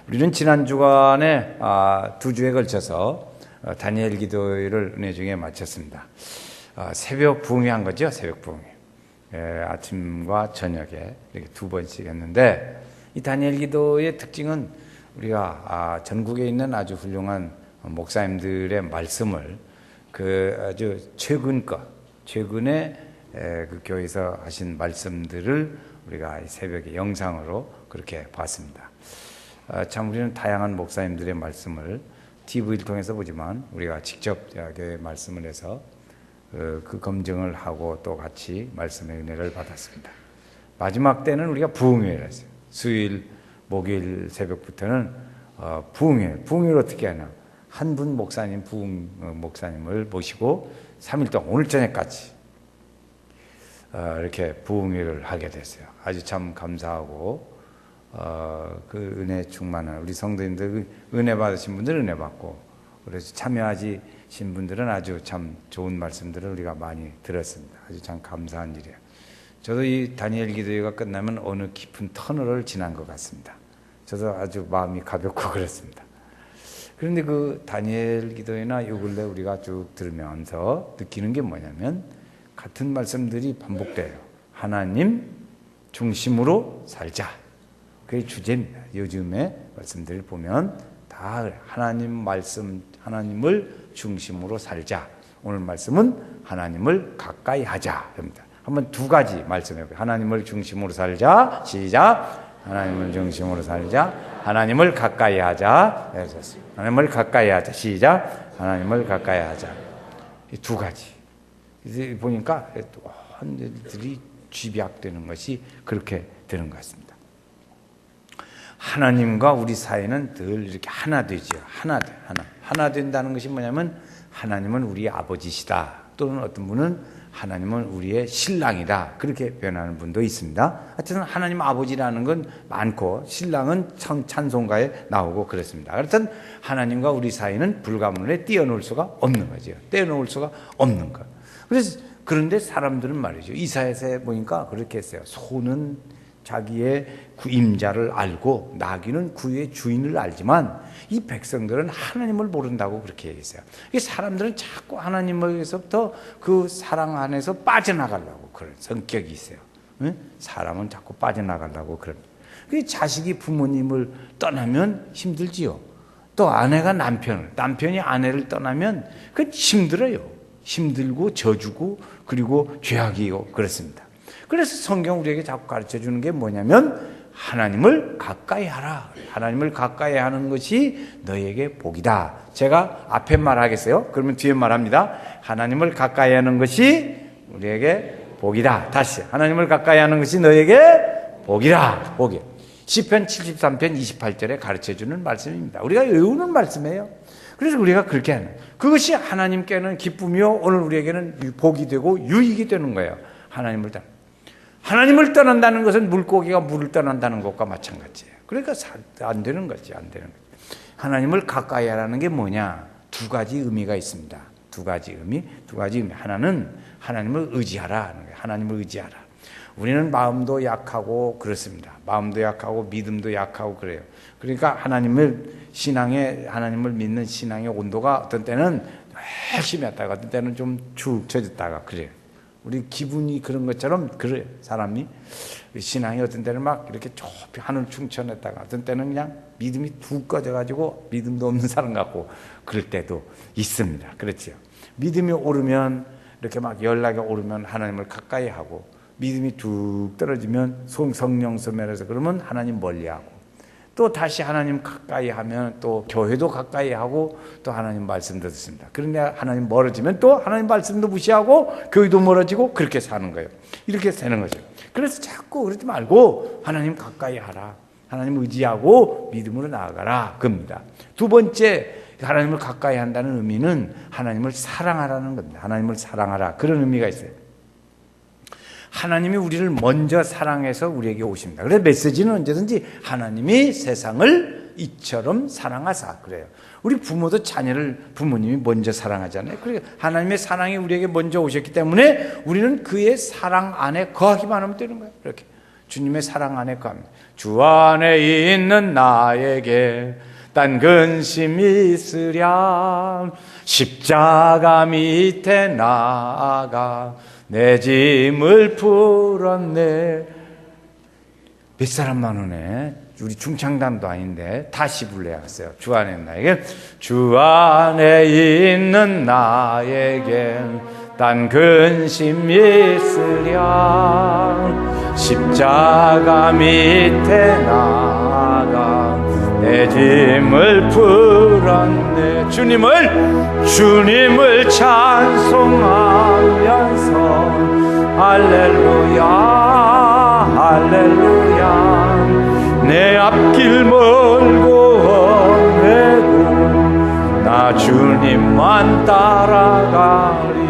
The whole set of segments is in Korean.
우리는 지난 주간에 2주에 걸쳐서 다니엘 기도를 은혜 중에 마쳤습니다. 새벽 부흥회한 거죠. 새벽 부흥회. 아침과 저녁에 이렇게 2번씩 했는데, 이 다니엘 기도의 특징은 우리가 전국에 있는 아주 훌륭한 목사님들의 말씀을 아주 최근에 그 교회에서 하신 말씀들을 우리가 새벽에 영상으로 그렇게 봤습니다. 참 우리는 다양한 목사님들의 말씀을 TV를 통해서 보지만 우리가 직접 교회 말씀을 해서 그 검증을 하고 또 같이 말씀의 은혜를 받았습니다. 마지막 때는 우리가 부흥회를 했어요. 수요일, 목요일 새벽부터는 부흥회를 어떻게 하냐? 한 분 목사님을 모시고 3일 동안 오늘 저녁까지 이렇게 부흥회를 하게 됐어요. 아주 참 감사하고 그 은혜 충만한 우리 성도님들, 은혜 받으신 분들은 은혜 받고, 그래서 참여하신 분들은 아주 참 좋은 말씀들을 우리가 많이 들었습니다. 아주 참 감사한 일이에요. 저도 이 다니엘 기도회가 끝나면 어느 깊은 터널을 지난 것 같습니다. 저도 아주 마음이 가볍고 그렇습니다. 그런데 그 다니엘 기도회나 요 근래 우리가 쭉 들으면서 느끼는 게 뭐냐면, 같은 말씀들이 반복돼요. 하나님 중심으로 살자. 그게 주제입니다. 요즘에 말씀들을 보면 다 하나님을 중심으로 살자. 오늘 말씀은 하나님을 가까이 하자입니다. 한번 2가지 말씀해봐요. 하나님을 중심으로 살자. 시작. 하나님을 중심으로 살자. 하나님을 가까이 하자. 하나님을 가까이 하자. 시작. 하나님을 가까이 하자. 이 2가지. 이제 보니까 한들이 집약되는 것이 그렇게 되는 것 같습니다. 하나님과 우리 사이는 늘 이렇게 하나 되죠. 하나 된다는 것이 뭐냐면, 하나님은 우리의 아버지시다. 또는 어떤 분은 하나님은 우리의 신랑이다. 그렇게 표현하는 분도 있습니다. 하여튼 하나님 아버지라는 건 많고, 신랑은 찬송가에 나오고 그렇습니다. 하여튼 하나님과 우리 사이는 불가문에 떼어놓을 수가 없는 거죠. 떼어놓을 수가 없는 것. 그런데 사람들은 말이죠. 이사야서에 보니까 그렇게 했어요. 소는 자기의 임자를 알고 나귀는 그의 주인을 알지만 이 백성들은 하나님을 모른다고 그렇게 얘기했어요. 사람들은 자꾸 하나님에서부터 그 사랑 안에서 빠져나가려고 그런 성격이 있어요. 사람은 자꾸 빠져나가려고 그런. 자식이 부모님을 떠나면 힘들지요. 또 아내가 남편이 아내를 떠나면 그 힘들어요. 힘들고 저주고 그리고 죄악이고 그렇습니다. 그래서 성경 우리에게 자꾸 가르쳐 주는 게 뭐냐면, 하나님을 가까이 하라. 하나님을 가까이 하는 것이 너에게 복이다. 제가 앞에 말하겠어요? 그러면 뒤에 말합니다. 하나님을 가까이 하는 것이 우리에게 복이다. 다시. 하나님을 가까이 하는 것이 너에게 복이다. 복이. 시편 73편 28절에 가르쳐 주는 말씀입니다. 우리가 외우는 말씀이에요. 그래서 우리가 그렇게 하는, 그것이 하나님께는 기쁨이요 오늘 우리에게는 복이 되고 유익이 되는 거예요. 하나님을 떠난다는 것은 물고기가 물을 떠난다는 것과 마찬가지예요. 그러니까 안 되는 거지. 하나님을 가까이 하라는 게 뭐냐? 2가지 의미가 있습니다. 2가지 의미. 하나는 하나님을 의지하라. 하나님을 의지하라. 우리는 마음도 약하고 그렇습니다. 마음도 약하고 믿음도 약하고 그래요. 그러니까 하나님을 믿는 신앙의 온도가 어떤 때는 열심히 했다가 어떤 때는 좀 축 처졌다가 그래요. 우리 기분이 그런 것처럼 그래요. 사람이 신앙이 어떤 때는 막 이렇게 좁이 하늘 충천했다가 어떤 때는 그냥 믿음이 툭 꺼져가지고 믿음도 없는 사람 같고 그럴 때도 있습니다. 그렇죠. 믿음이 오르면 이렇게 막 연락이 오르면 하나님을 가까이 하고, 믿음이 툭 떨어지면 성령 소멸해서 그러면 하나님 멀리하고, 또 다시 하나님 가까이 하면 또 교회도 가까이 하고 또 하나님 말씀도 듣습니다. 그런데 하나님 멀어지면 또 하나님 말씀도 무시하고 교회도 멀어지고 그렇게 사는 거예요. 이렇게 사는 거죠. 그래서 자꾸 그러지 말고 하나님 가까이 하라. 하나님 의지하고 믿음으로 나아가라. 그겁니다. 2번째, 하나님을 가까이 한다는 의미는 하나님을 사랑하라는 겁니다. 하나님을 사랑하라. 그런 의미가 있어요. 하나님이 우리를 먼저 사랑해서 우리에게 오십니다. 그래서 메시지는 언제든지 하나님이 세상을 이처럼 사랑하사 그래요. 우리 부모도 부모님이 먼저 사랑하잖아요. 그러니까 하나님의 사랑이 우리에게 먼저 오셨기 때문에 우리는 그의 사랑 안에 거하기만 하면 되는 거예요. 이렇게 주님의 사랑 안에 거합니다. 주 안에 있는 나에게 딴 근심이 있으랴 십자가 밑에 나아가 내 짐을 풀었네. 몇 사람만 오네. 우리 중창단도 아닌데 다시 불러야겠어요. 주 안에 있는 나에게 주 안에 있는 나에게 딴 근심이 있으랴 십자가 밑에 나아가 내 짐을 풀었네. 주님을 찬송하면서 할렐루야 할렐루야 내 앞길 멀고 험해도 나 주님만 따라가리.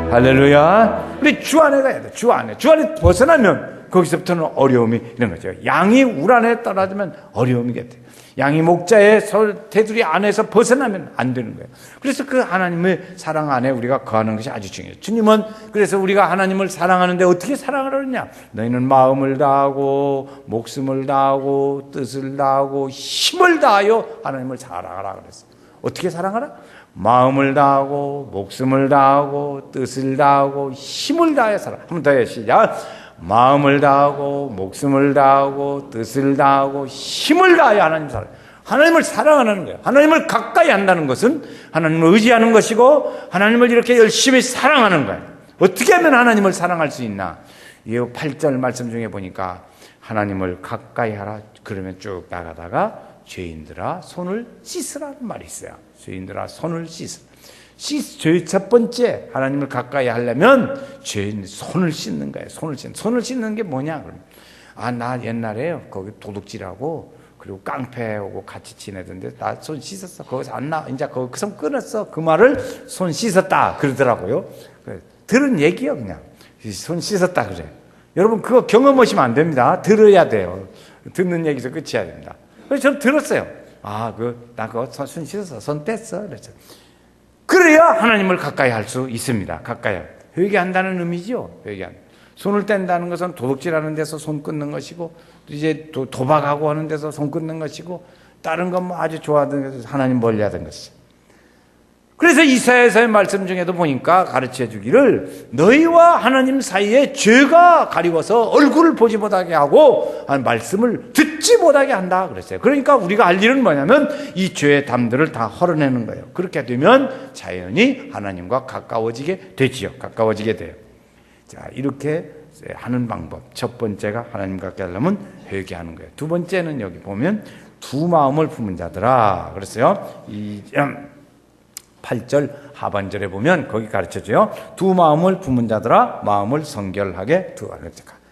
할렐루야. 우리 주 안에 가야 돼. 주 안에 벗어나면 거기서부터는 어려움이 이런 거죠. 양이 울 안에 떨어지면 어려움이겠대. 양이 목자의 테두리 안에서 벗어나면 안 되는 거예요. 그래서 그 하나님의 사랑 안에 우리가 거하는 것이 아주 중요해요. 주님은 그래서 우리가 하나님을 사랑하는데 어떻게 사랑하느냐? 너희는 마음을 다하고 목숨을 다하고 뜻을 다하고 힘을 다하여 하나님을 사랑하라 그랬어요. 어떻게 사랑하라? 마음을 다하고 목숨을 다하고 뜻을 다하고 힘을 다해 살아. 한 번 더 해. 시작. 마음을 다하고 목숨을 다하고 뜻을 다하고 힘을 다하여 하나님 사랑. 하나님을 사랑하는 거예요. 하나님을 가까이 한다는 것은 하나님을 의지하는 것이고 하나님을 이렇게 열심히 사랑하는 거예요. 어떻게 하면 하나님을 사랑할 수 있나? 이 8절 말씀 중에 보니까 하나님을 가까이 하라. 그러면 쭉 나가다가 죄인들아 손을 씻으라는 말이 있어요. 죄인들아 손을 씻으라. 첫 번째 하나님을 가까이 하려면 죄인 손을 씻는 거예요. 손을 씻는 게 뭐냐? 그러면 나 옛날에요 거기 도둑질하고 그리고 깡패하고 같이 지내던데 나 손 씻었어. 거기서 안 나. 이제 그 손 끊었어. 그 말을 손 씻었다 그러더라고요. 들은 얘기요 그냥. 손 씻었다 그래. 여러분 그거 경험하시면 안 됩니다. 들어야 돼요. 듣는 얘기에서 끝이야 됩니다. 그래서 저는 들었어요. 나 그거 손 씻었어. 손 뗐어. 그랬죠. 그래야 하나님을 가까이 할 수 있습니다. 가까이. 회개한다는 의미죠. 회개한. 손을 뗀다는 것은 도둑질하는 데서 손 끊는 것이고, 이제 도박하고 하는 데서 손 끊는 것이고, 다른 건 뭐 아주 좋아하던 것은 하나님 멀리하던 것이죠. 그래서 이사야서의 말씀 중에도 보니까 가르쳐 주기를 너희와 하나님 사이에 죄가 가리워서 얼굴을 보지 못하게 하고 말씀을 듣지 못하게 한다 그랬어요. 그러니까 우리가 할 일은 뭐냐면 이 죄의 담들을 다 헐어내는 거예요. 그렇게 되면 자연히 하나님과 가까워지게 되지요. 가까워지게 돼요. 자, 이렇게 하는 방법. 첫 번째가 하나님 가까이 하려면 회개하는 거예요. 두 번째는 여기 보면 두 마음을 품은 자들아 그랬어요. 8절 하반절에 보면 거기 가르쳐줘요. 두 마음을 품은 자들아 마음을 성결하게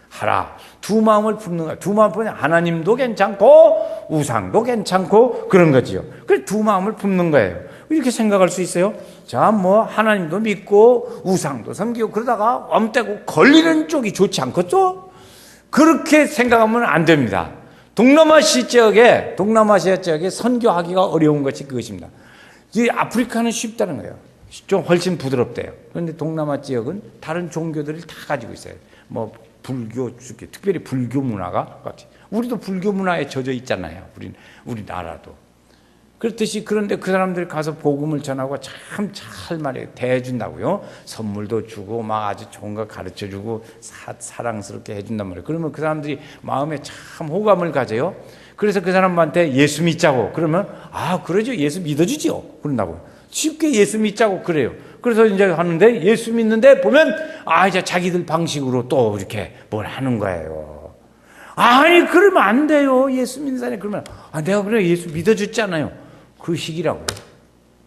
하라. 두 마음을 품는 거야. 두 마음을 품는 하나님도 괜찮고 우상도 괜찮고 그런 거지요. 그래서 두 마음을 품는 거예요. 이렇게 생각할 수 있어요. 자, 뭐 하나님도 믿고 우상도 섬기고 그러다가 엄대고 걸리는 쪽이 좋지 않겠죠? 그렇게 생각하면 안 됩니다. 동남아시아 지역에 선교하기가 어려운 것이 그것입니다. 이 아프리카는 쉽다는 거예요. 좀 훨씬 부드럽대요. 그런데 동남아 지역은 다른 종교들을 다 가지고 있어요. 뭐 불교, 특별히 불교 문화가 같이. 우리도 불교 문화에 젖어 있잖아요. 우리나라도. 그렇듯이 그런데 그 사람들이 가서 복음을 전하고 참 잘 말이에요. 대해준다고요. 선물도 주고 막 아주 좋은 거 가르쳐주고 사랑스럽게 해준단 말이에요. 그러면 그 사람들이 마음에 참 호감을 가져요. 그래서 그 사람한테 예수 믿자고 그러면 그러죠. 예수 믿어주지요. 그런다고 쉽게 예수 믿자고 그래요. 그래서 이제 하는데 예수 믿는데 보면 이제 자기들 방식으로 또 이렇게 뭘 하는 거예요. 아니 그러면 안 돼요. 예수 믿는 사람이 그러면 내가 그래 예수 믿어줬잖아요. 그 식이라고요.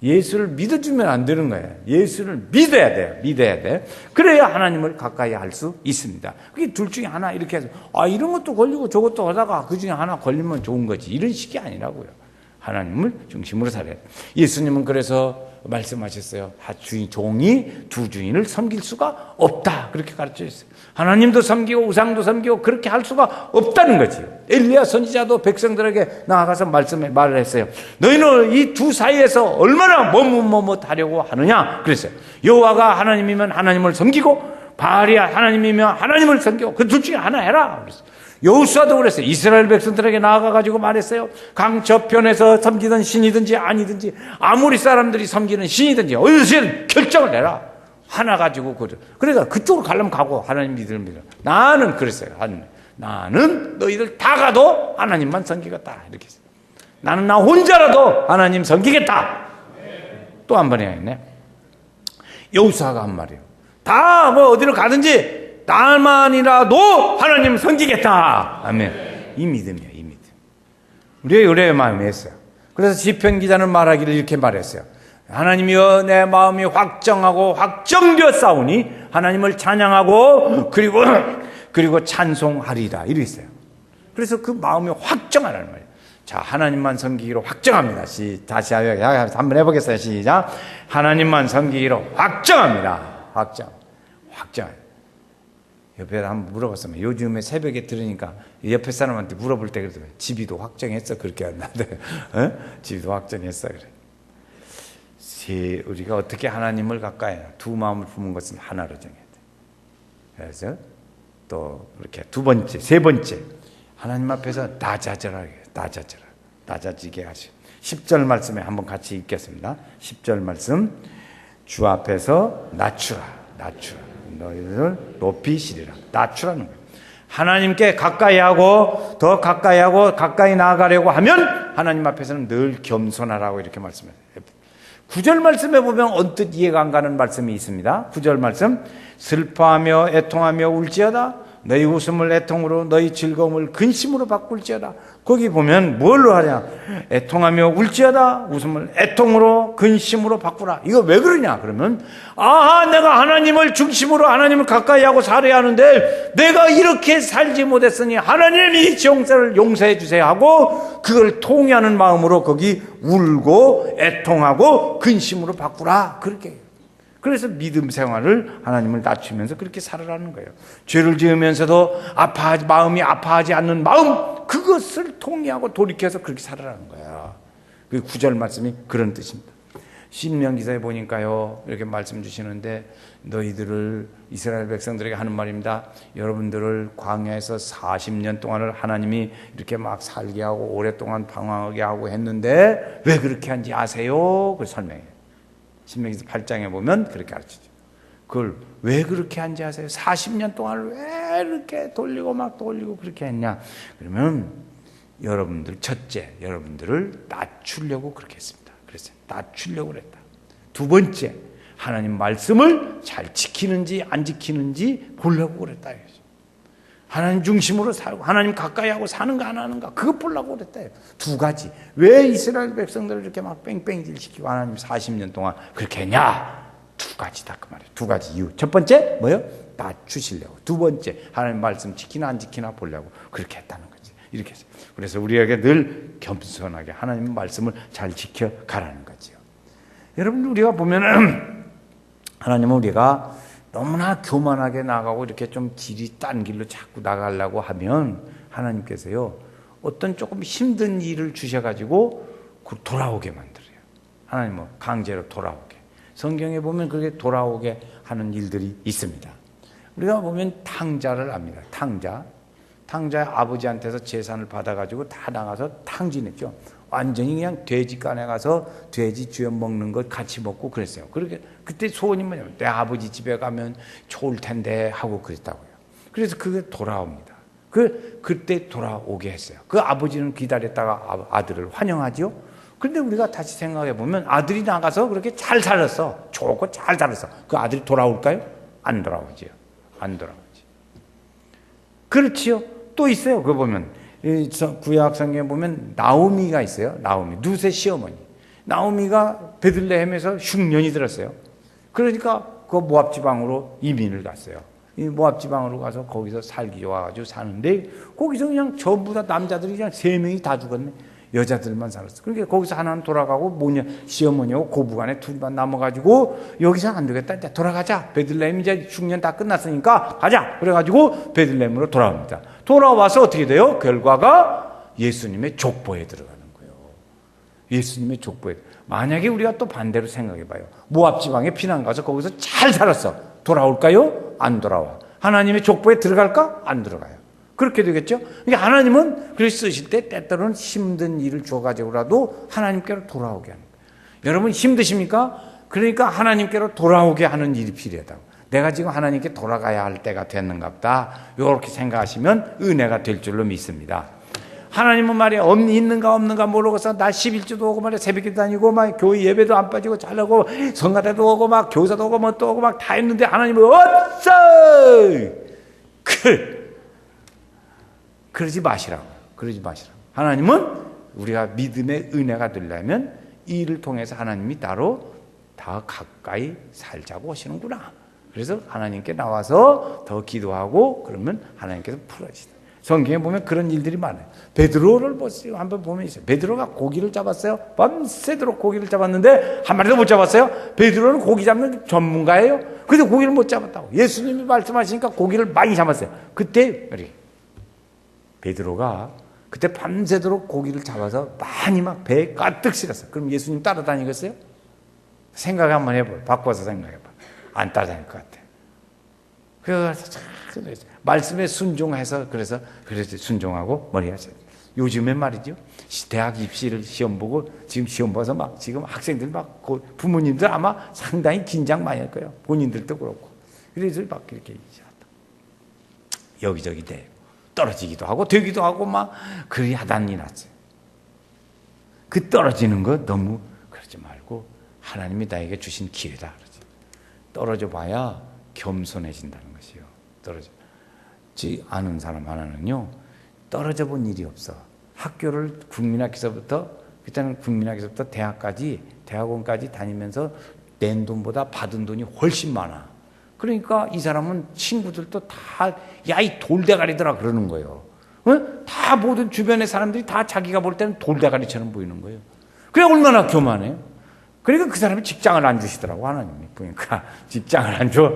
예수를 믿어주면 안 되는 거예요. 예수를 믿어야 돼요. 믿어야 돼. 그래야 하나님을 가까이 할 수 있습니다. 그게 둘 중에 하나 이렇게 해서 이런 것도 걸리고 저것도 하다가 그 중에 하나 걸리면 좋은 거지. 이런 식이 아니라고요. 하나님을 중심으로 살아야 돼요. 예수님은 그래서 말씀하셨어요. 종이 두 주인을 섬길 수가 없다. 그렇게 가르쳐주셨어요. 하나님도 섬기고 우상도 섬기고 그렇게 할 수가 없다는 거지. 엘리야 선지자도 백성들에게 나아가서 말을 했어요. 너희는 이 두 사이에서 얼마나 머뭇머뭇하려고 하느냐 그랬어요. 여호와가 하나님이면 하나님을 섬기고 바알이 하나님이며 하나님을 섬기고 그 둘 중에 하나 해라. 그랬어요. 여호수아도 그랬어요. 이스라엘 백성들에게 나아가가지고 말했어요. 강 저편에서 섬기던 신이든지 아니든지 아무리 사람들이 섬기는 신이든지 어디서든 결정을 내라. 하나 가지고 그러니까 그쪽으로 가려면 가고 하나님 믿으면 나는 그랬어요. 나는 너희들 다 가도 하나님만 섬기겠다. 이렇게 했어요. 나는 나 혼자라도 하나님 섬기겠다. 또 한 번 해야겠네. 여호수아가 한 말이에요. 다 뭐 어디로 가든지 나만이라도 하나님 섬기겠다. 아멘. 이 믿음이에요. 이 믿음. 우리의 의뢰의 마음이 했어요. 그래서 시편 기자는 말하기를 이렇게 말했어요. 하나님이여 내 마음이 확정하고 확정되었사오니 하나님을 찬양하고 그리고 찬송하리라. 이랬어요. 그래서 그 마음이 확정하라는 말이에요. 자, 하나님만 섬기기로 확정합니다. 다시 한번 해보겠어요. 시작. 하나님만 섬기기로 확정합니다. 확정. 옆에 한번 물어봤으면 요즘에 새벽에 들으니까 옆에 사람한테 물어볼 때 그러더라고요. 집이도 확정했어. 그렇게 한다는데 집이도 확정했어. 그래. 우리가 어떻게 하나님을 가까이 해요? 두 마음을 품은 것은 하나로 정해야 돼. 그래서 또 이렇게 두 번째, 세 번째 하나님 앞에서 낮아지게 하시오. 10절 말씀에 한번 같이 읽겠습니다. 10절 말씀. 주 앞에서 낮추라. 너희를 높이시리라. 낮추라는 거예요. 하나님께 가까이 나아가려고 하면 하나님 앞에서는 늘 겸손하라고 이렇게 말씀해요. 9절 말씀에 보면 언뜻 이해가 안 가는 말씀이 있습니다. 9절 말씀. 슬퍼하며 애통하며 울지어다. 너희 웃음을 애통으로 너희 즐거움을 근심으로 바꿀지어다. 거기 보면 뭘로 하냐? 애통하며 울지어다. 웃음을 애통으로 근심으로 바꾸라. 이거 왜 그러냐? 그러면 내가 하나님을 중심으로 하나님을 가까이 하고 살아야 하는데 내가 이렇게 살지 못했으니 하나님이 용서를 용서해 주세요 하고 그걸 통회하는 마음으로 거기 울고 애통하고 근심으로 바꾸라. 그렇게. 그래서 믿음 생활을 하나님을 낮추면서 그렇게 살아라는 거예요. 죄를 지으면서도 마음이 아파하지 않는 마음, 그것을 통회하고 돌이켜서 그렇게 살아라는 거야. 그 9절 말씀이 그런 뜻입니다. 신명기사에 보니까요, 이렇게 말씀 주시는데 너희들을 이스라엘 백성들에게 하는 말입니다. 여러분들을 광야에서 40년 동안을 하나님이 이렇게 막 살게 하고 오랫동안 방황하게 하고 했는데 왜 그렇게 한지 아세요? 그걸 설명해요. 신명기서 8장에 보면 그렇게 가르치죠. 그걸 왜 그렇게 한지 아세요? 40년 동안 왜 이렇게 돌리고 그렇게 했냐? 그러면 여러분들을 낮추려고 그렇게 했습니다. 그래서 낮추려고 그랬다. 두 번째, 하나님 말씀을 잘 지키는지 안 지키는지 보려고 그랬다. 하나님 중심으로 살고 하나님 가까이 하고 사는가 안 하는가 그것 보려고 그랬다. 두 가지. 왜 이스라엘 백성들을 이렇게 막 뺑뺑이질 시키고 하나님 40년 동안 그렇게 했냐? 두 가지다 그 말이에요. 두 가지 이유. 첫 번째 뭐예요? 낮추시려고. 두 번째 하나님 말씀 지키나 안 지키나 보려고 그렇게 했다는 거지. 이렇게 했어요. 그래서 우리에게 늘 겸손하게 하나님 말씀을 잘 지켜가라는 거지요. 여러분 우리가 보면은 하나님은 우리가 너무나 교만하게 나가고 이렇게 좀 길이 딴 길로 자꾸 나가려고 하면 하나님께서요 어떤 조금 힘든 일을 주셔가지고 돌아오게 만들어요. 하나님은 강제로 돌아오게. 성경에 보면 그렇게 돌아오게 하는 일들이 있습니다. 우리가 보면 탕자를 압니다. 탕자 아버지한테서 재산을 받아가지고 다 나가서 탕진했죠. 완전히 그냥 돼지간에 가서 돼지 쥐어 먹는 것 같이 먹고 그랬어요. 그때 소원이 뭐냐면 내 아버지 집에 가면 좋을 텐데 하고 그랬다고요. 그래서 그게 돌아옵니다. 그때 돌아오게 했어요. 그 아버지는 기다렸다가 아들을 환영하죠. 그런데 우리가 다시 생각해 보면 아들이 나가서 그렇게 잘 살았어. 좋고 잘 살았어. 그 아들이 돌아올까요? 안 돌아오지요. 안 돌아오지. 그렇지요. 또 있어요. 그거 보면 구약 성경에 보면 나오미가 있어요. 나오미, 룻의 시어머니. 나오미가 베들레헴에서 흉년이 들었어요. 그러니까 그 모압 지방으로 이민을 갔어요. 이 모압 지방으로 가서 거기서 살기 좋아가지고 사는데 거기서 그냥 전부 다 남자들이 그냥 3명이 다 죽었네. 여자들만 살았어. 그러니까 거기서 하나는 돌아가고 시어머니하고 고부간에 둘만 남아가지고 여기서 안 되겠다. 이제 돌아가자. 베들레헴 이제 흉년 다 끝났으니까 가자. 그래가지고 베들레헴으로 돌아옵니다. 돌아와서 어떻게 돼요? 결과가 예수님의 족보에 들어가는 거예요. 예수님의 족보에. 만약에 우리가 또 반대로 생각해 봐요. 모압 지방에 피난 가서 거기서 잘 살았어. 돌아올까요? 안 돌아와. 하나님의 족보에 들어갈까? 안 들어가요. 그렇게 되겠죠? 그러니까 하나님은 그렇게 쓰실 때 때때로는 힘든 일을 줘가지고라도 하나님께로 돌아오게 하는 거예요. 여러분 힘드십니까? 그러니까 하나님께로 돌아오게 하는 일이 필요하다고. 내가 지금 하나님께 돌아가야 할 때가 됐는가 보다. 이렇게 생각하시면 은혜가 될 줄로 믿습니다. 하나님은 말이야 있는가 없는가 모르고서 나 11주도 오고 말이야 새벽에 다니고 막 교회 예배도 안 빠지고 잘하고 성가대도 오고 막 교사도 오고 뭐 또 오고 막 다 했는데 하나님은 어쩌 그러지 마시라고. 그러지 마시라고. 하나님은 우리가 믿음의 은혜가 되려면 이 일을 통해서 하나님이 따로 다 가까이 살자고 하시는구나. 그래서 하나님께 나와서 더 기도하고 그러면 하나님께서 풀어주시다. 성경에 보면 그런 일들이 많아요. 베드로를 보세요. 한번 보면 있어요. 베드로가 고기를 잡았어요. 밤새도록 고기를 잡았는데 한 마리도 못 잡았어요. 베드로는 고기 잡는 전문가예요. 근데 고기를 못 잡았다고. 예수님이 말씀하시니까 고기를 많이 잡았어요. 그때 베드로가 그때 밤새도록 고기를 잡아서 많이 막 배에 가득 실었어요. 그럼 예수님 따라다니겠어요? 생각 한번 해봐요. 바꿔서 생각해봐. 안 따라다닐 것 같아. 그래서 말씀에 순종해서 그래서 순종하고 머리 하세요. 요즘엔 말이죠. 대학 입시를 시험 보고 지금 시험 봐서 막 지금 학생들 막 부모님들 아마 상당히 긴장 많이 할 거예요. 본인들도 그렇고. 그래서 막 이렇게 여기저기 돼요. 떨어지기도 하고 되기도 하고 막 그리 하단이 났어요. 그 떨어지는 거 너무 그러지 말고 하나님이 나에게 주신 기회다. 그러지. 떨어져 봐야 겸손해진다는 것이요. 떨어지지 않은 사람 하나는요. 떨어져 본 일이 없어. 학교를 국민학교서부터 그때는 국민학교서부터 대학원까지 다니면서 낸 돈보다 받은 돈이 훨씬 많아. 그러니까 이 사람은 친구들도 다 야 이 돌대가리더라 그러는 거예요. 다 모든 주변의 사람들이 다 자기가 볼 때는 돌대가리처럼 보이는 거예요. 그래 얼마나 교만해요. 그러니까 그 사람이 직장을 안 주시더라고 하나님이. 그러니까 직장을 안 줘.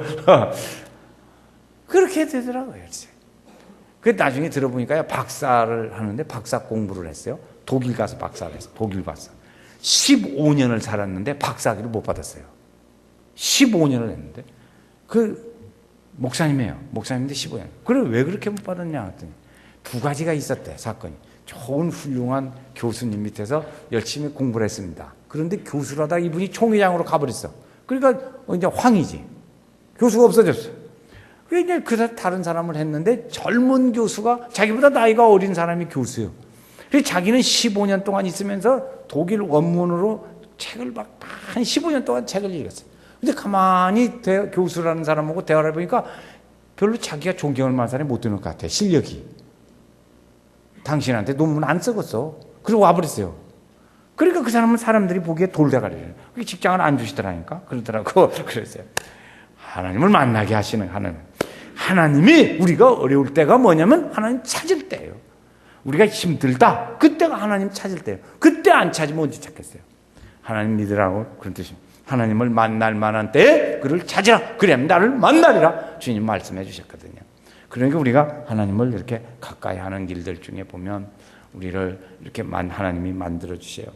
그렇게 되더라고요. 그 나중에 들어보니까 박사를 하는데 박사 공부를 했어요. 독일 가서 박사를 했어요. 독일 박사. 15년을 살았는데 박사학위를 못 받았어요. 15년을 했는데 그 목사님이에요. 목사님인데 15년. 그래 왜 그렇게 못 받았냐 했더니 두 가지가 있었대. 사건이. 좋은 훌륭한 교수님 밑에서 열심히 공부를 했습니다. 그런데 교수라다 이분이 총회장으로 가버렸어. 그러니까 이제 황이지. 교수가 없어졌어. 이제 그 다른 사람을 했는데 젊은 교수가 자기보다 나이가 어린 사람이 교수예요. 그래서 자기는 15년 동안 있으면서 독일 원문으로 책을 막 한 15년 동안 책을 읽었어요. 근데 가만히 교수라는 사람하고 대화를 해보니까 별로 자기가 존경할 만한 사람이 못 되는 것 같아. 실력이. 당신한테 논문 안 쓰겠어. 그리고 와버렸어요. 그러니까 그 사람은 사람들이 보기에 돌대가리를. 직장을 안 주시더라니까. 그러더라고. 그랬어요. 하나님을 만나게 하시는 하나님이 우리가 어려울 때가 뭐냐면 하나님 찾을 때예요. 우리가 힘들다. 그때가 하나님 찾을 때예요. 그때 안 찾으면 언제 찾겠어요? 하나님 믿으라고 그런 뜻입니다. 하나님을 만날 만한 때에 그를 찾으라. 그래야 나를 만나리라. 주님 말씀해 주셨거든요. 그러니까 우리가 하나님을 이렇게 가까이 하는 길들 중에 보면 우리를 이렇게 하나님이 만들어 주세요.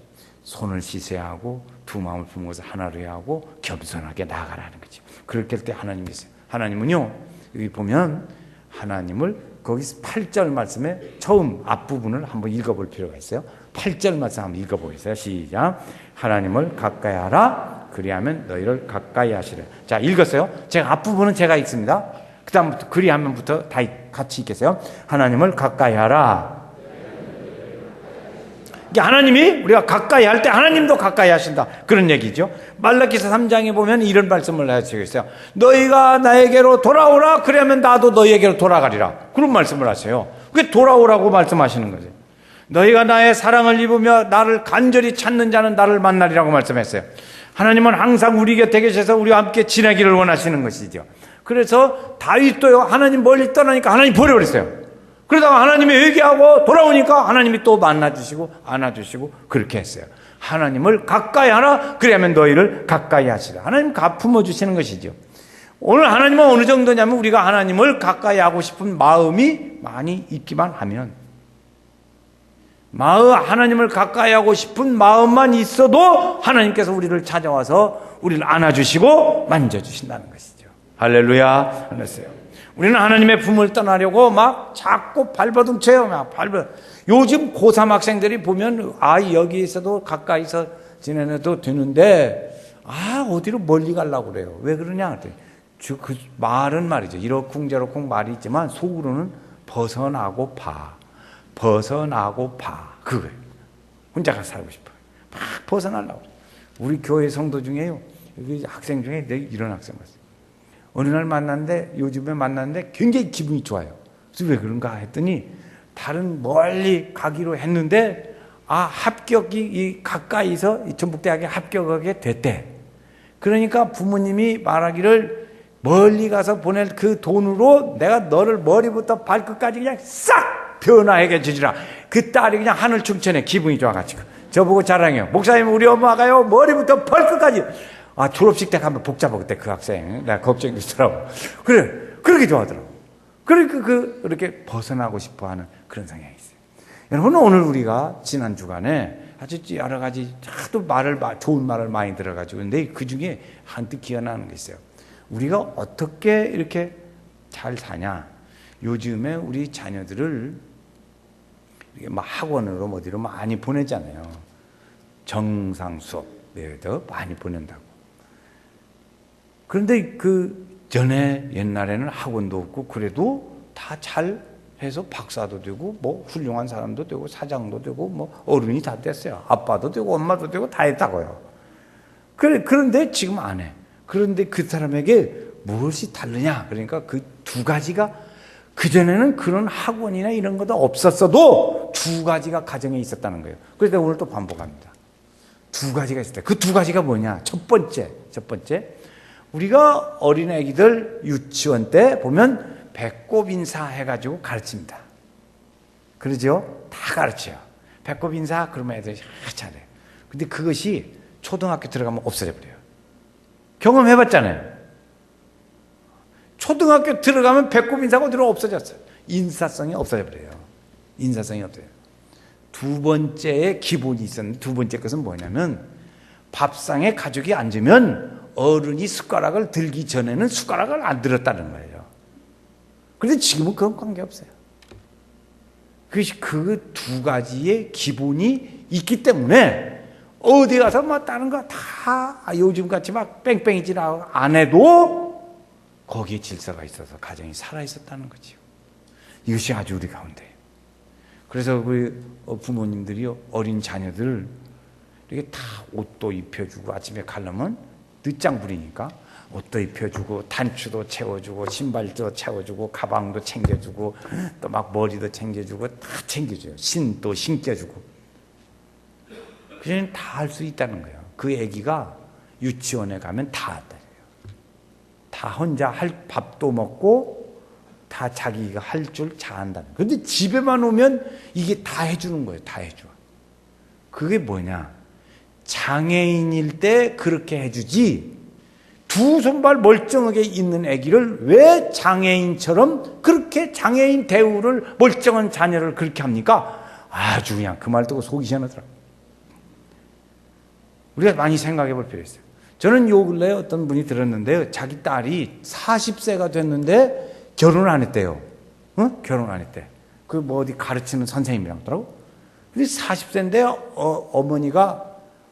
손을 씻어야 하고 두 마음을 품어서 하나로 해야 하고 겸손하게 나아가라는 거죠. 그렇게 할 때 하나님이 있어요. 하나님은요. 여기 보면 하나님을 거기 8절 말씀에 처음 앞부분을 한번 읽어볼 필요가 있어요. 8절 말씀 한번 읽어보겠어요. 시작. 하나님을 가까이 하라. 그리하면 너희를 가까이 하시라. 자, 읽었어요. 제가 앞부분은 제가 읽습니다. 그 다음부터 그리하면부터 다 같이 읽겠어요. 하나님을 가까이 하라. 하나님이 우리가 가까이 할 때 하나님도 가까이 하신다. 그런 얘기죠. 말라기서 3장에 보면 이런 말씀을 하시고 있어요. 너희가 나에게로 돌아오라. 그러면 나도 너희에게로 돌아가리라. 그런 말씀을 하세요. 그게 돌아오라고 말씀하시는 거죠. 너희가 나의 사랑을 입으며 나를 간절히 찾는 자는 나를 만나리라고 말씀했어요. 하나님은 항상 우리 곁에 계셔서 우리와 함께 지내기를 원하시는 것이죠. 그래서 다윗도요. 하나님 멀리 떠나니까 하나님 버려버렸어요. 그러다가 하나님이 회개하고 돌아오니까 하나님이 또 만나주시고 안아주시고 그렇게 했어요. 하나님을 가까이 하라. 그러면 너희를 가까이 하시라. 하나님 품어주시는 것이죠. 오늘 하나님은 어느 정도냐면 우리가 하나님을 가까이 하고 싶은 마음이 많이 있기만 하면 하나님을 가까이 하고 싶은 마음만 있어도 하나님께서 우리를 찾아와서 우리를 안아주시고 만져주신다는 것이죠. 할렐루야. 그랬어요. 우리는 하나님의 품을 떠나려고 막 자꾸 발버둥쳐요. 요즘 고3 학생들이 보면 여기에서도 가까이서 지내도 되는데 어디로 멀리 가려고 그래요. 왜 그러냐? 그 말은 말이죠. 이러쿵저러쿵 말이 있지만 속으로는 벗어나고 봐. 그거예요. 혼자가 살고 싶어요. 막 벗어나려고. 우리 교회 성도 중에요. 여기 학생 중에 이런 학생 봤어요. 어느 날 요즘에 만났는데 굉장히 기분이 좋아요. 그래서 왜 그런가 했더니 다른 멀리 가기로 했는데 합격이 가까이서 전북대학에 합격하게 됐대. 그러니까 부모님이 말하기를 멀리 가서 보낼 그 돈으로 내가 너를 머리부터 발끝까지 그냥 싹 변화하게 주지라. 그 딸이 그냥 하늘 충천해. 기분이 좋아가지고 저보고 자랑해요. 목사님 우리 엄마가요 머리부터 발끝까지 졸업식 때 가면 복잡하고 그때 그 학생 내가 걱정이 되더라고. 그래 그렇게 좋아하더라고. 그러니까 그렇게 벗어나고 싶어하는 그런 성향이 있어요. 여러분 오늘 우리가 지난 주간에 아주 여러 가지 하도 좋은 말을 많이 들어가지고 근데 그 중에 한뜻 기억나는 게 있어요. 우리가 어떻게 이렇게 잘 사냐. 요즘에 우리 자녀들을 학원으로 어디로 많이 보내잖아요. 정상 수업에도 많이 보낸다고. 그런데 전에 옛날에는 학원도 없고 그래도 다 잘해서 박사도 되고 훌륭한 사람도 되고 사장도 되고 어른이 다 됐어요. 아빠도 되고 엄마도 되고 다 했다고요. 그런데 지금 안 해. 그런데 그 사람에게 무엇이 다르냐? 그러니까 그 두 가지가 그전에는 그런 학원이나 이런 것도 없었어도 두 가지가 가정에 있었다는 거예요. 그래서 오늘 또 반복합니다. 두 가지가 있었다. 그 두 가지가 뭐냐? 첫 번째. 우리가 어린 애기들 유치원 때 보면 배꼽 인사 해가지고 가르칩니다. 그러죠? 다 가르쳐요. 배꼽 인사 그러면 애들이 잘해요. 근데 그것이 초등학교 들어가면 없어져 버려요. 경험해봤잖아요. 초등학교 들어가면 배꼽 인사가 어디로 없어졌어요. 인사성이 없어져 버려요. 인사성이 없어요. 두 번째의 기본이 있었는데 두 번째 것은 뭐냐면 밥상에 가족이 앉으면 어른이 숟가락을 들기 전에는 숟가락을 안 들었다는 거예요. 그런데 지금은 그건 관계없어요. 그것이 그 두 가지의 기본이 있기 때문에 어디 가서 다른 거 다 요즘같이 뺑뺑이질 안 해도 거기에 질서가 있어서 가정이 살아있었다는 거죠. 이것이 아주 우리 가운데. 그래서 부모님들이 어린 자녀들 이렇게 다 옷도 입혀주고 아침에 가려면 늦장 부리니까 옷도 입혀주고 단추도 채워주고 신발도 채워주고 가방도 챙겨주고 또 머리도 챙겨주고 다 챙겨줘요. 신도 신겨주고. 그냥 다 할 수 있다는 거예요. 그 애기가 유치원에 가면 다 한다. 다 혼자 밥도 먹고 다 자기가 할 줄 잘한다는 거예요. 그런데 집에만 오면 이게 다 해주는 거예요. 다 해줘. 그게 뭐냐? 장애인일 때 그렇게 해주지 두 손발 멀쩡하게 있는 아기를 왜 장애인처럼 그렇게 장애인 대우를 멀쩡한 자녀를 그렇게 합니까? 아주 그냥 그 말 듣고 속이 시원하더라고요. 우리가 많이 생각해 볼 필요 있어요. 저는 요 근래에 어떤 분이 들었는데요. 자기 딸이 40세가 됐는데 결혼 안 했대요. 결혼 안 했대. 어디 가르치는 선생님이랑 하더라고. 근데 40세인데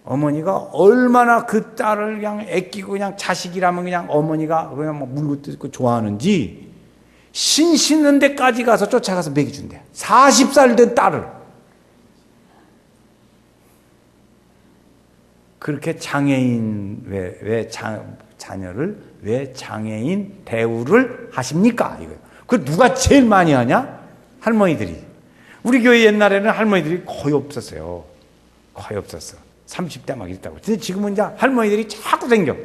어머니가 얼마나 그 딸을 그냥 애끼고 그냥 자식이라면 그냥 어머니가 그냥 물고 뜯고 좋아하는지 신 씻는 데까지 가서 쫓아가서 먹여준대. 40살 된 딸을. 그렇게 장애인 자녀를 왜 장애인 대우를 하십니까? 이거. 그 누가 제일 많이 하냐? 할머니들이. 우리 교회 옛날에는 할머니들이 거의 없었어요. 거의 없었어. 30대 막 있다고. 근데 지금은 이제 할머니들이 자꾸 생겨.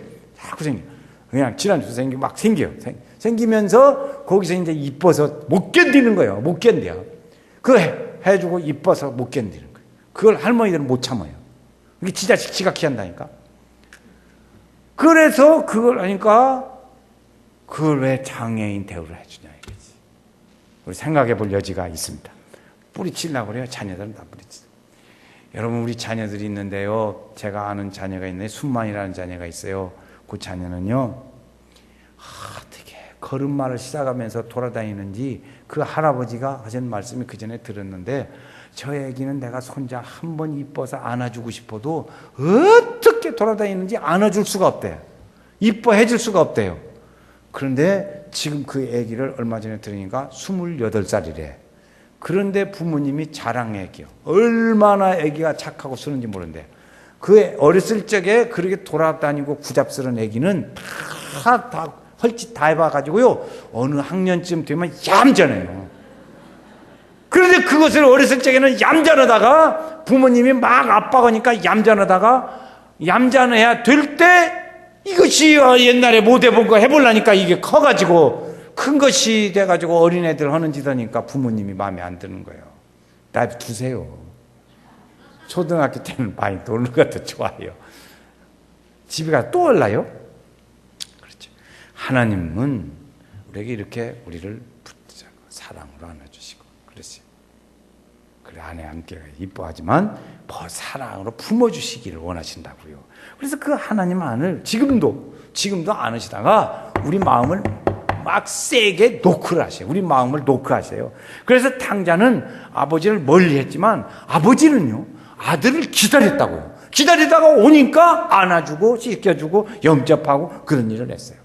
그냥 지난주 생기면서 거기서 이제 이뻐서 못 견디는 거예요. 못 견뎌. 그거 해주고 이뻐서 못 견디는 거예요. 그걸 할머니들은 못 참아요. 이게 지자식 지각히 한다니까. 그래서 그걸 하니까 그걸 왜 장애인 대우를 해주냐 이거지. 우리 생각해 볼 여지가 있습니다. 뿌리치려고 그래요. 자녀들은 다 뿌리치. 여러분 우리 자녀들이 있는데요. 제가 아는 자녀가 있는데 순만이라는 자녀가 있어요. 그 자녀는요. 걸음마를 시작하면서 돌아다니는지 그 할아버지가 하신 말씀이 그 전에 들었는데, 저 애기는 내가 손자 한 번 이뻐서 안아주고 싶어도 어떻게 돌아다니는지 안아줄 수가 없대요. 이뻐해 줄 수가 없대요. 그런데 지금 그 애기를 얼마 전에 들으니까 28살이래. 그런데 부모님이 자랑애기요. 얼마나 애기가 착하고 쓰는지 모르는데, 그 어렸을 적에 그렇게 돌아다니고 구잡스러운 애기는 다 헐짓 다 해봐가지고요, 어느 학년쯤 되면 얌전해요. 그런데 그것을 어렸을 적에는 얌전하다가 부모님이 막 압박하니까 얌전해야 될 때, 이것이 옛날에 못 해본 거 해보려니까 이게 커가지고 큰 것이 돼가지고 어린애들 하는 짓 하니까 부모님이 마음에 안 드는 거예요. 나 두세요. 초등학교 때는 많이 놀는 것도 좋아요. 집에 가서 또 올라요? 그렇죠. 하나님은 우리에게 이렇게 우리를 붙잡고 사랑으로 안아주시고 그러세요. 그래, 아내 함께 이뻐하지만 사랑으로 품어주시기를 원하신다고요. 그래서 그 하나님 안을 지금도 안으시다가 우리 마음을 막 세게 노크하세요. 우리 마음을 노크하세요. 그래서 탕자는 아버지를 멀리 했지만 아버지는요, 아들을 기다렸다고요. 기다리다가 오니까 안아주고 씻겨주고 영접하고 그런 일을 했어요.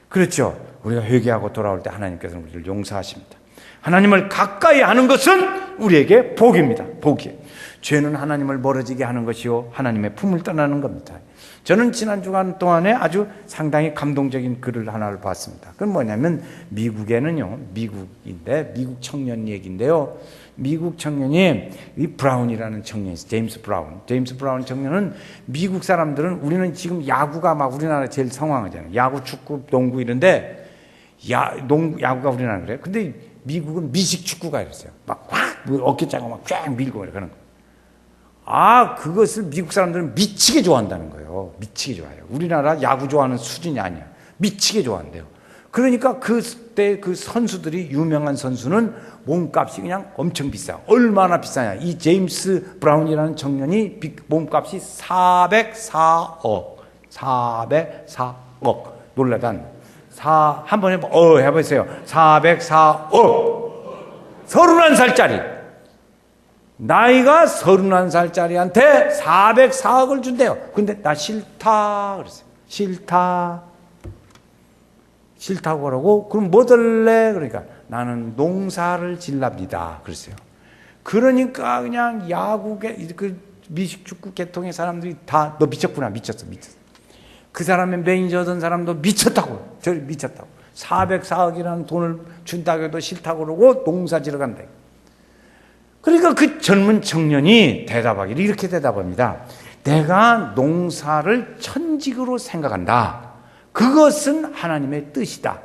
그렇죠. 우리가 회개하고 돌아올 때 하나님께서는 우리를 용서하십니다. 하나님을 가까이 하는 것은 우리에게 복입니다. 복이에요. 죄는 하나님을 멀어지게 하는 것이요, 하나님의 품을 떠나는 겁니다. 저는 지난 주간 동안에 아주 상당히 감동적인 글을 하나를 봤습니다. 그건 뭐냐면, 미국에는요, 미국 청년 얘기인데요. 미국 청년이 이 브라운이라는 청년이 있어요. 제임스 브라운 청년은, 미국 사람들은, 우리는 지금 야구가 막 우리나라 제일 성황하잖아요. 야구, 축구, 농구 이런데 야구가 우리나라 그래요. 근데 미국은 미식 축구가 이랬어요. 막 어깨 짜고 막 쫙 밀고 그러는 거예요. 그것을 미국 사람들은 미치게 좋아한다는 거예요. 미치게 좋아해요. 우리나라 야구 좋아하는 수준이 아니야. 미치게 좋아한대요. 그러니까 그때 그 선수들이, 유명한 선수는 몸값이 그냥 엄청 비싸요. 얼마나 비싸냐. 이 제임스 브라운이라는 청년이 몸값이 404억. 놀라단. 한번 해보세요. 404억. 31살짜리. 나이가 31살짜리한테 404억을 준대요. 근데 나 싫다 그랬어요. 싫다고 그러고, 그럼 뭐 들래? 그러니까 나는 농사를 질랍니다 그랬어요. 그러니까 그냥 야구계, 그 미식축구 계통의 사람들이 다 너 미쳤구나. 미쳤어. 그 사람의 매니저던 사람도 미쳤다고. 저리 미쳤다고. 404억이라는 돈을 준다고 해도 싫다고 그러고 농사 지러 간다. 그러니까 그 젊은 청년이 대답하기를 이렇게 대답합니다. 내가 농사를 천직으로 생각한다. 그것은 하나님의 뜻이다.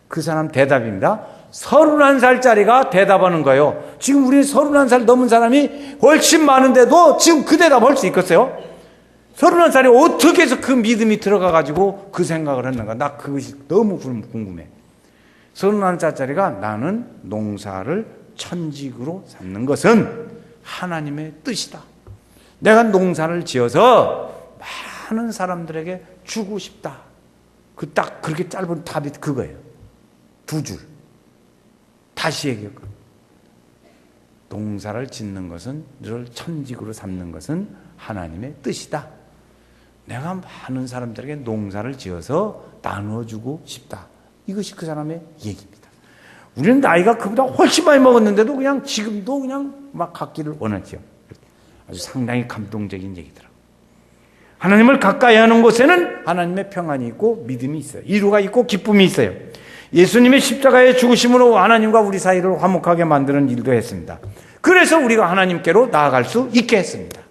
그 사람 대답입니다. 31살짜리가 대답하는 거예요. 지금 우리 31살 넘은 사람이 훨씬 많은데도 지금 그 대답할 수 있겠어요? 31살이 어떻게 해서 그 믿음이 들어가가지고 그 생각을 했는가? 나 그것이 너무 궁금해. 31살짜리가 나는 농사를 천직으로 삼는 것은 하나님의 뜻이다. 내가 농사를 지어서 많은 사람들에게 주고 싶다. 딱 그렇게 짧은 답이 그거예요. 2줄. 다시 얘기해요. 농사를 짓는 것은, 너를 천직으로 삼는 것은 하나님의 뜻이다. 내가 많은 사람들에게 농사를 지어서 나눠주고 싶다. 이것이 그 사람의 얘기입니다. 우리는 나이가 그보다 훨씬 많이 먹었는데도 그냥 지금도 그냥 막 갖기를 원하죠. 아주 상당히 감동적인 얘기더라고요. 하나님을 가까이 하는 곳에는 하나님의 평안이 있고 믿음이 있어요. 이루가 있고 기쁨이 있어요. 예수님의 십자가의 죽으심으로 하나님과 우리 사이를 화목하게 만드는 일도 했습니다. 그래서 우리가 하나님께로 나아갈 수 있게 했습니다.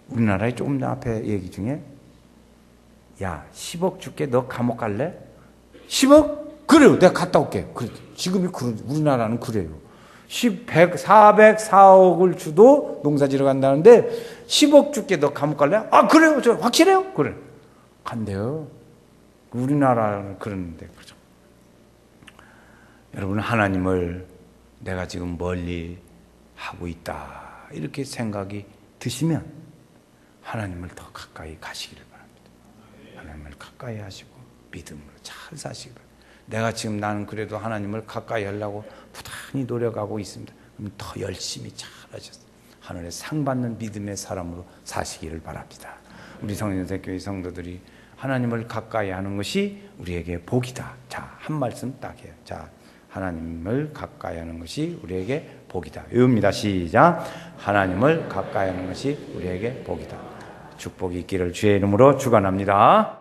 우리나라에 조금 더 앞에 얘기 중에, 야, 10억 줄게, 너 감옥 갈래? 10억? 그래요. 내가 갔다 올게. 그래. 지금이 우리나라는 그래요. 404억을 주도 농사 지러 간다는데 10억 줄게, 너 감옥 갈래? 그래요. 저 확실해요? 그래. 간대요. 우리나라는 그러는데, 그죠? 여러분, 하나님을 내가 지금 멀리 하고 있다, 이렇게 생각이 드시면 하나님을 더 가까이 가시기를 바랍니다. 하나님을 가까이 하시고 믿음으로 잘 사시기 바랍니다. 내가 지금 나는 그래도 하나님을 가까이 하려고 부단히 노력하고 있습니다. 그럼 더 열심히 잘 하셨어요. 하늘에 상 받는 믿음의 사람으로 사시기를 바랍니다. 우리 성인여대교회 성도들이 하나님을 가까이 하는 것이 우리에게 복이다. 자, 한 말씀 딱 해요. 자, 하나님을 가까이 하는 것이 우리에게 복이다. 외웁니다. 시작. 하나님을 가까이 하는 것이 우리에게 복이다. 축복이 있기를 주의 이름으로 축원합니다.